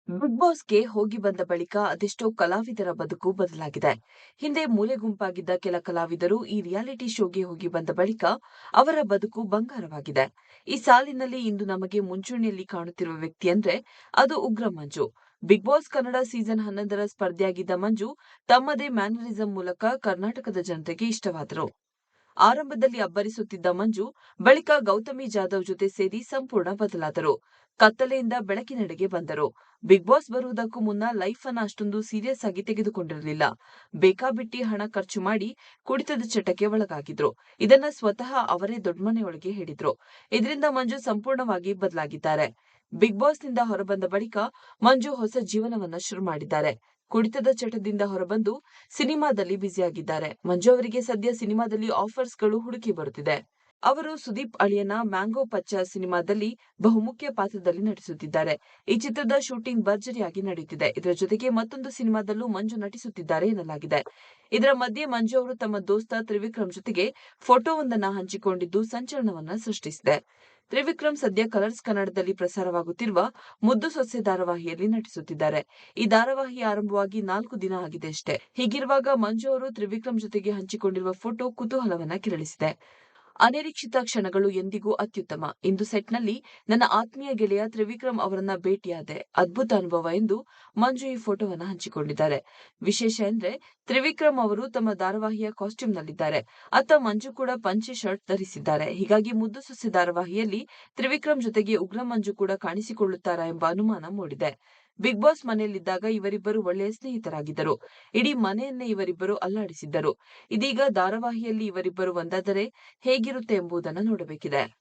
Big ಬಾಸ್‌ಗೆ ಹೋಗಿ ಬಂದ ಬಳಿಕ ಅದೆಷ್ಟೋ ಕಲಾವಿದರ ಬದುಕು ಬದಲಾಗಿದೆ. ಹಿಂದೆ ಮೂಲೆ ಗುಂಪಾಗಿದ್ದ ಕೆಲ ಕಲಾವಿದರು ಈ ರಿಯಾಲಿಟಿ ಶೋಗೆ ಹೋಗಿ ಬಂದ ಬಳಿಕ ಅವರ ಬದುಕು ಬಂಗಾರವಾಗಿದೆ. ಈ ಸಾಲಿನಲ್ಲಿ ಇಂದು ನಮಗೆ ಮುಂಚೂಣಿಯಲ್ಲಿ ಕಾಣುತ್ತಿರುವ ವ್ಯಕ್ತಿ ಅಂದ್ರೆ ಅದು ಉಗ್ರ ಮಂಜು. ಬಿಗ್ ಬಾಸ್ ಕನ್ನಡ ಸೀಸನ್ 11ರ ಸ್ಪರ್ಧಿಯಾಗಿದ್ದ ಮಂಜು ತಮ್ಮದೇ ಮ್ಯಾನರಿಸಂ ಮೂಲಕ ಕರ್ನಾಟಕದ ಜನತೆಗೆ ಇಷ್ಟವಾದರು. ಆರಂಭದಲ್ಲಿ ಅಬ್ಬರಿಸುತ್ತಿದ್ದ ಮಂಜು ಬಳಿಕ ಗೌತಮಿ ಜಾಧವ್ ಜೊತೆ ಸೇರಿ ಸಂಪೂರ್ಣ ಬದಲಾದರು. ಕತ್ತಲೆಯಿಂದ ಬೆಳಕಿನೆಡೆಗೆ ಬಂದರು. ಬಿಗ್ ಬಾಸ್ ಬರುವುದಕ್ಕೂ ಮುನ್ನ ಲೈಫ್ ಅನ್ನ ಅಷ್ಟೊಂದು ಸೀರಿಯಸ್ ಆಗಿ ತೆಗೆದುಕೊಂಡಿರಲಿಲ್ಲ. ಬೇಕಾಬಿಟ್ಟಿ ಹಣ ಖರ್ಚು ಮಾಡಿ ಕುಡಿತದ ಚಟಕ್ಕೆ ಒಳಗಾಗಿದ್ರು. ಇದನ್ನ ಸ್ವತಃ ಅವರೇ ದೊಡ್ಡಮನೆಯೊಳಗೆ ಹೇಳಿದ್ರು. ಇದರಿಂದ ಮಂಜು ಸಂಪೂರ್ಣವಾಗಿ ಬದಲಾಗಿದ್ದಾರೆ. ಬಿಗ್ ಬಾಸ್ನಿಂದ ಹೊರಬಂದ ಬಳಿಕ ಮಂಜು ಹೊಸ ಜೀವನವನ್ನ ಶುರು ಮಾಡಿದ್ದಾರೆ. ಕುಡಿತದ ಚಟದಿಂದ ಹೊರಬಂದು ಸಿನಿಮಾದಲ್ಲಿ ಬ್ಯುಸಿಯಾಗಿದ್ದಾರೆ. ಮಂಜು ಅವರಿಗೆ ಸದ್ಯ ಸಿನಿಮಾದಲ್ಲಿ ಆಫರ್ಸ್ಗಳು ಹುಡುಕಿ ಬರುತ್ತಿದೆ. ಅವರು ಸುದೀಪ್ ಅಳಿಯನ ಮ್ಯಾಂಗೋ ಪಚ್ಚ ಸಿನಿಮಾದಲ್ಲಿ ಬಹುಮುಖ್ಯ ಪಾತ್ರದಲ್ಲಿ ನಟಿಸುತ್ತಿದ್ದಾರೆ. ಈ ಚಿತ್ರದ ಶೂಟಿಂಗ್ ಭರ್ಜರಿಯಾಗಿ ನಡೆಯುತ್ತಿದೆ. ಇದರ ಜೊತೆಗೆ ಮತ್ತೊಂದು ಸಿನಿಮಾದಲ್ಲೂ ಮಂಜು ನಟಿಸುತ್ತಿದ್ದಾರೆ ಎನ್ನಲಾಗಿದೆ. ಇದರ ಮಧ್ಯೆ ಮಂಜು ಅವರು ತಮ್ಮ ದೋಸ್ತ ತ್ರಿವಿಕ್ರಮ್ ಜೊತೆಗೆ ಫೋಟೋವೊಂದನ್ನ ಹಂಚಿಕೊಂಡಿದ್ದು ಸಂಚಲನವನ್ನ ಸೃಷ್ಟಿಸಿದೆ. ತ್ರಿವಿಕ್ರಮ್ ಸದ್ಯ ಕಲರ್ಸ್ ಕನ್ನಡದಲ್ಲಿ ಪ್ರಸಾರವಾಗುತ್ತಿರುವ ಮುದ್ದು ಸೊಸೆ ಧಾರಾವಾಹಿಯಲ್ಲಿ ನಟಿಸುತ್ತಿದ್ದಾರೆ. ಈ ಧಾರಾವಾಹಿ ಆರಂಭವಾಗಿ 4 ದಿನ ಆಗಿದೆಯಷ್ಟೇ. ಹೀಗಿರುವಾಗ ಮಂಜು ಅವರು ತ್ರಿವಿಕ್ರಮ್ ಜೊತೆಗೆ ಹಂಚಿಕೊಂಡಿರುವ ಫೋಟೋ ಕುತೂಹಲವನ್ನ ಕೆರಳಿಸಿದೆ. ಅನಿರೀಕ್ಷಿತ ಕ್ಷಣಗಳು ಎಂದಿಗೂ ಅತ್ಯುತ್ತಮ. ಇಂದು ಸೆಟ್ನಲ್ಲಿ ನನ್ನ ಆತ್ಮೀಯ ಗೆಳೆಯ ತ್ರಿವಿಕ್ರಮ್ ಅವರನ್ನ ಭೇಟಿಯಾದೆ. ಅದ್ಭುತ ಅನುಭವ ಎಂದು ಮಂಜು ಈ ಫೋಟೋವನ್ನ ಹಂಚಿಕೊಂಡಿದ್ದಾರೆ. ವಿಶೇಷ ಎಂದ್ರೆ ತ್ರಿವಿಕ್ರಮ್ ಅವರು ತಮ್ಮ ಧಾರಾವಾಹಿಯ ಕಾಸ್ಟ್ಯೂಮ್ನಲ್ಲಿದ್ದಾರೆ. ಅತ್ತ ಮಂಜು ಕೂಡ ಪಂಚೆ ಶರ್ಟ್ ಧರಿಸಿದ್ದಾರೆ. ಹೀಗಾಗಿ ಮುದ್ದು ಸೊಸೆ ಧಾರಾವಾಹಿಯಲ್ಲಿ ತ್ರಿವಿಕ್ರಮ್ ಜೊತೆಗೆ ಉಗ್ರ ಮಂಜು ಕೂಡ ಕಾಣಿಸಿಕೊಳ್ಳುತ್ತಾರಾ ಎಂಬ ಅನುಮಾನ ಮೂಡಿದೆ. ಬಿಗ್ ಬಾಸ್ ಮನೆಯಲ್ಲಿದ್ದಾಗ ಇವರಿಬ್ಬರು ಒಳ್ಳೆಯ ಸ್ನೇಹಿತರಾಗಿದ್ದರು. ಇಡೀ ಮನೆಯನ್ನೇ ಇವರಿಬ್ಬರು ಅಲ್ಲಾಡಿಸಿದ್ದರು. ಇದೀಗ ಧಾರಾವಾಹಿಯಲ್ಲಿ ಇವರಿಬ್ಬರು ಒಂದಾದರೆ ಹೇಗಿರುತ್ತೆ ಎಂಬುದನ್ನು ನೋಡಬೇಕಿದೆ.